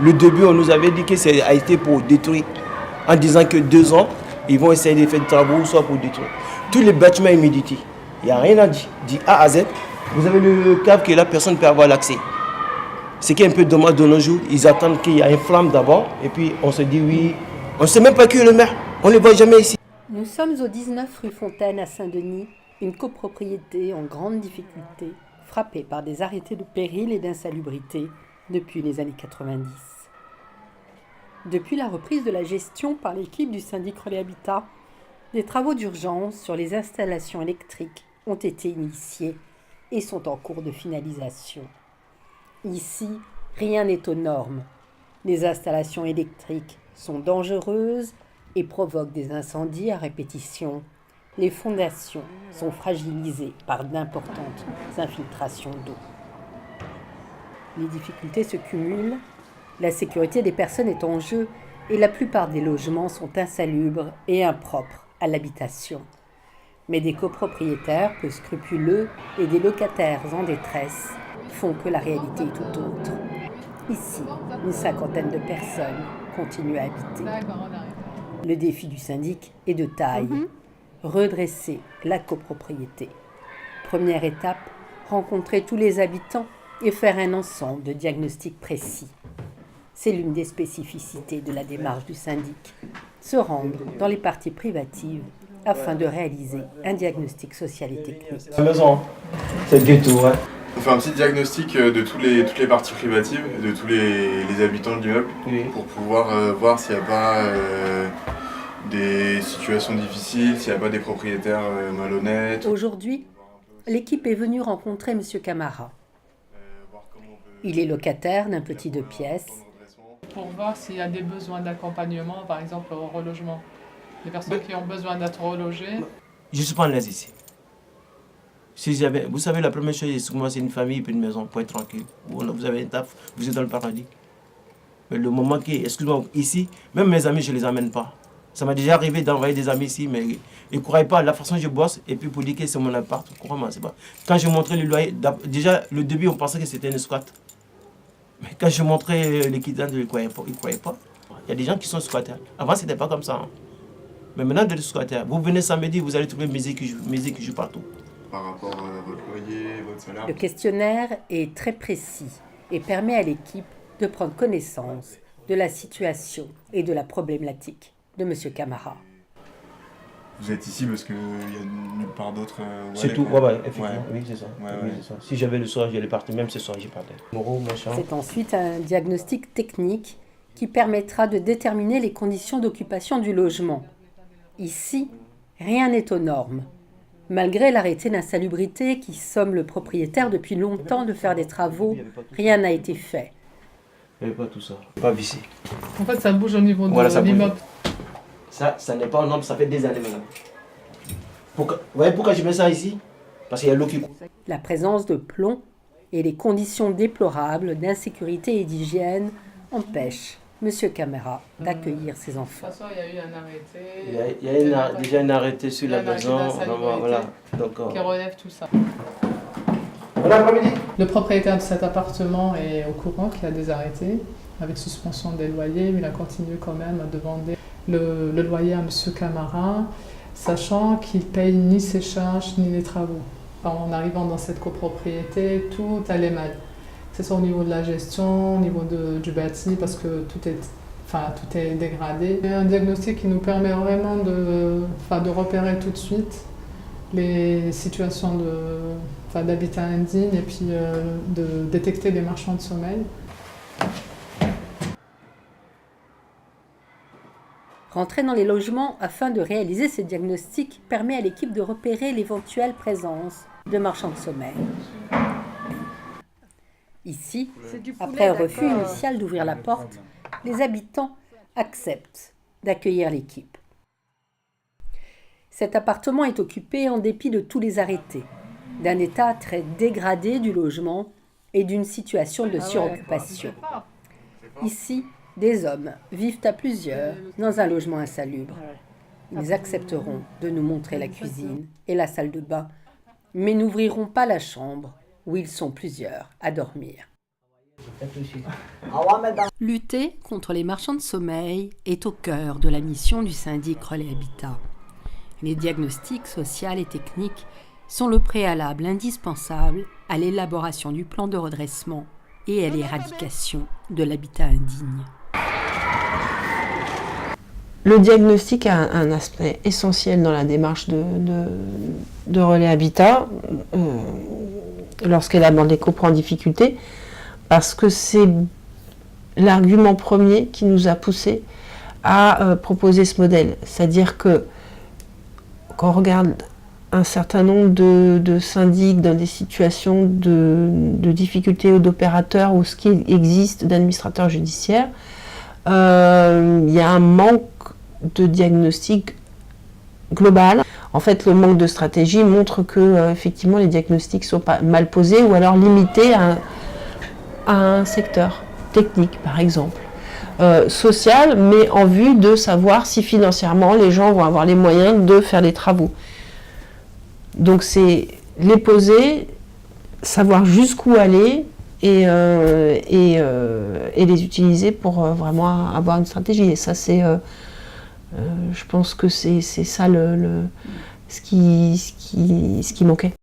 Le début, on nous avait dit que ça a été pour détruire, en disant que 2 ans, ils vont essayer de faire des travaux, soit pour détruire. Tous les bâtiments humidité, il n'y a rien à dire. Dit A à Z, vous avez le câble que la personne peut avoir l'accès. Ce qui est un peu dommage de nos jours, ils attendent qu'il y ait une flamme d'abord, et puis on se dit oui, on ne sait même pas qui est le maire, on ne le voit jamais ici. Nous sommes au 19 rue Fontaine à Saint-Denis, une copropriété en grande difficulté, frappée par des arrêtés de péril et d'insalubrité depuis les années 90. Depuis la reprise de la gestion par l'équipe du syndic Relais Habitat, des travaux d'urgence sur les installations électriques ont été initiés et sont en cours de finalisation. Ici, rien n'est aux normes. Les installations électriques sont dangereuses et provoquent des incendies à répétition. Les fondations sont fragilisées par d'importantes infiltrations d'eau. Les difficultés se cumulent, la sécurité des personnes est en jeu et la plupart des logements sont insalubres et impropres à l'habitation. Mais des copropriétaires peu scrupuleux et des locataires en détresse font que la réalité est tout autre. Ici, une 50aine de personnes continuent à habiter. Le défi du syndic est de taille. Redresser la copropriété. Première étape, rencontrer tous les habitants et faire un ensemble de diagnostics précis. C'est l'une des spécificités de la démarche du syndic. Se rendre dans les parties privatives afin de réaliser un diagnostic social et technique. La maison, c'est le ghetto, ouais. On fait un petit diagnostic de toutes les parties privatives, de tous les habitants de l'immeuble, Oui. pour pouvoir voir s'il n'y a pas des situations difficiles, s'il n'y a pas des propriétaires malhonnêtes. Aujourd'hui, l'équipe est venue rencontrer M. Camara. Il est locataire d'un petit 2 pièces. Pour voir s'il y a des besoins d'accompagnement, par exemple au relogement. Des personnes qui ont besoin d'être relogées. Je ne suis pas en l'aise ici. Si j'avais, vous savez, la première chose, c'est que c'est une famille et une maison pour être tranquille. Vous avez un taf, vous êtes dans le paradis. Mais le moment qui est, excuse-moi, ici, même mes amis, je ne les amène pas. Ça m'est déjà arrivé d'envoyer des amis ici, mais ils ne croyaient pas à la façon dont je bosse. Et puis pour dire que c'est mon appart, crois-moi, c'est pas. Quand je montrais le loyer, déjà, le début, on pensait que c'était une squat. Mais quand je montrais les quittants, ils ne croyaient pas. Il y a des gens qui sont squatteurs. Avant, ce n'était pas comme ça. Hein. Mais maintenant, de squatteurs, vous venez samedi, vous allez trouver musique qui joue partout. Par rapport à votre loyer, votre salaire. Le questionnaire est très précis et permet à l'équipe de prendre connaissance de la situation et de la problématique de M. Camara. Vous êtes ici parce qu'il y a nulle part d'autre. C'est tout, effectivement. Ouais. Oui, c'est ça. Ouais, Oui, ouais. c'est ça. Si j'avais le soir, j'allais partir. Même ce soir, j'y partais. C'est ensuite un diagnostic technique qui permettra de déterminer les conditions d'occupation du logement. Ici, rien n'est aux normes. Malgré l'arrêté d'insalubrité qui somme le propriétaire depuis longtemps de faire des travaux, rien n'a été fait. Il n'y avait pas tout ça. Pas vissé. En fait, ça bouge au niveau de l'immeuble. Ça n'est pas un homme, ça fait des années maintenant. Vous voyez pourquoi je mets ça ici? Parce qu'il y a l'eau qui coule. La présence de plomb et les conditions déplorables d'insécurité et d'hygiène empêchent M. Camara d'accueillir ses enfants. De toute façon, il y a eu un arrêté. Il y a déjà un arrêté sur la maison. Voilà. Donc, qui relève tout ça. Bon après-midi. Le propriétaire de cet appartement est au courant qu'il y a des arrêtés avec suspension des loyers, mais il a continué quand même à demander le loyer à M. Camara, sachant qu'il ne paye ni ses charges ni les travaux. En arrivant dans cette copropriété, tout allait mal. C'est ça au niveau de la gestion, au niveau du bâti, parce que tout est dégradé. Il y a un diagnostic qui nous permet vraiment de repérer tout de suite les situations d'habitat indigne et puis de détecter des marchands de sommeil. Rentrer dans les logements afin de réaliser ces diagnostics permet à l'équipe de repérer l'éventuelle présence de marchands de sommeil. Ici, après un refus initial d'ouvrir la porte, les habitants acceptent d'accueillir l'équipe. Cet appartement est occupé en dépit de tous les arrêtés, d'un état très dégradé du logement et d'une situation de suroccupation. Ici, des hommes vivent à plusieurs dans un logement insalubre. Ils accepteront de nous montrer la cuisine et la salle de bain, mais n'ouvriront pas la chambre où ils sont plusieurs à dormir. Lutter contre les marchands de sommeil est au cœur de la mission du syndic Relais Habitat. Les diagnostics sociaux et techniques sont le préalable indispensable à l'élaboration du plan de redressement et à l'éradication de l'habitat indigne. Le diagnostic a un aspect essentiel dans la démarche de Relais Habitat lorsqu'elle aborde les copros en difficulté, parce que c'est l'argument premier qui nous a poussé à proposer ce modèle. C'est-à-dire que quand on regarde un certain nombre de syndics dans des situations de difficultés ou d'opérateurs ou ce qui existe d'administrateurs judiciaires, il y a un manque de diagnostic global. En fait, le manque de stratégie montre que effectivement les diagnostics sont pas mal posés ou alors limités à un secteur technique, par exemple, social, mais en vue de savoir si financièrement les gens vont avoir les moyens de faire les travaux. Donc c'est les poser, savoir jusqu'où aller et les utiliser pour vraiment avoir une stratégie. Et ça, c'est, je pense que c'est ça ce qui manquait.